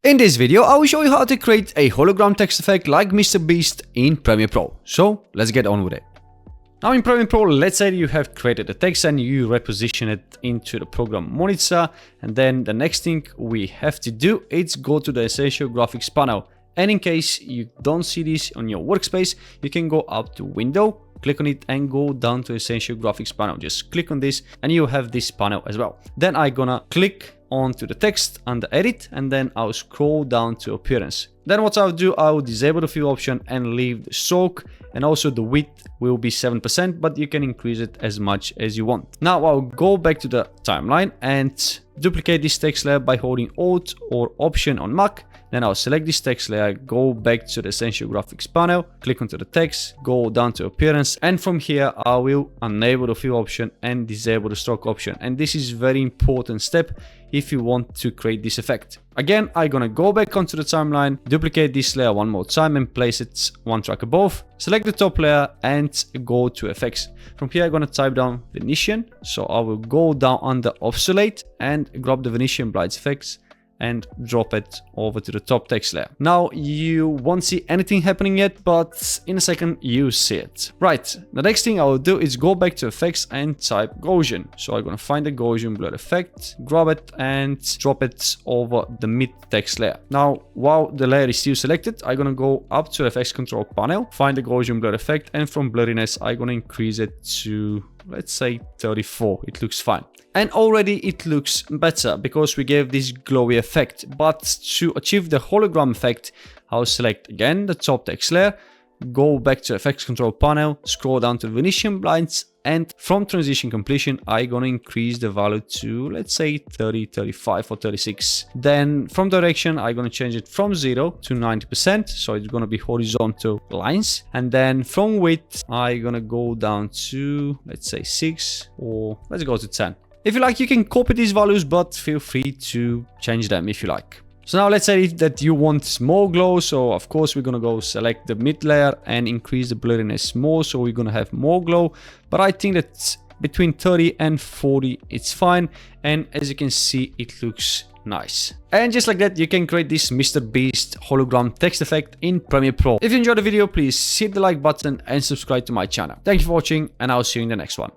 In this video, I will show you how to create a hologram text effect like MrBeast in Premiere Pro. So let's get on with it. Now in Premiere Pro, let's say you have created a text and you reposition it into the program monitor. And then the next thing we have to do is go to the Essential Graphics panel. And in case you don't see this on your workspace, you can go up to Window, click on it and go down to Essential Graphics panel. Just click on this and you have this panel as well. Then I'm gonna click onto the text under Edit and then I'll scroll down to Appearance. Then what I'll do, I'll disable the fill option and leave the stroke, and also the width will be 7%, but you can increase it as much as you want. Now I'll go back to the timeline and duplicate this text layer by holding Alt or Option on Mac. Then I'll select this text layer, go back to the Essential Graphics panel, click onto the text, go down to Appearance, and from here I will enable the fill option and disable the stroke option. And this is very important step if you want to create this effect. Again, I'm gonna go back onto the timeline, duplicate this layer one more time and place it one track above. Select the top layer and go to Effects. From here, I'm gonna type down Venetian. So I will go down under Obsolete and grab the Venetian Blights effects and drop it over to the top text layer. Now you won't see anything happening yet, but in a second you see it. Right, the next thing I will do is go back to Effects and type Gaussian. So I'm gonna find the Gaussian blur effect, grab it and drop it over the mid text layer. Now while the layer is still selected, I'm gonna go up to Effects Control panel, find the Gaussian blur effect, and from blurriness I'm gonna increase it to, let's say, 34. It looks fine. And already it looks better because we gave this glowy effect. But to achieve the hologram effect, I'll select again the top text layer, go back to Effects Control panel, scroll down to Venetian Blinds, and from Transition Completion, I'm gonna increase the value to, let's say, 30, 35 or 36. Then from direction, I'm gonna change it from 0 to 90%. So it's gonna be horizontal lines. And then from width, I'm gonna go down to, let's say 6, or let's go to 10. If you like, you can copy these values, but feel free to change them if you like. So now let's say that you want more glow. So of course we're gonna go select the mid layer and increase the blurriness more. So we're gonna have more glow, but I think that between 30 and 40, it's fine. And as you can see, it looks nice. And just like that, you can create this MrBeast hologram text effect in Premiere Pro. If you enjoyed the video, please hit the like button and subscribe to my channel. Thank you for watching, and I'll see you in the next one.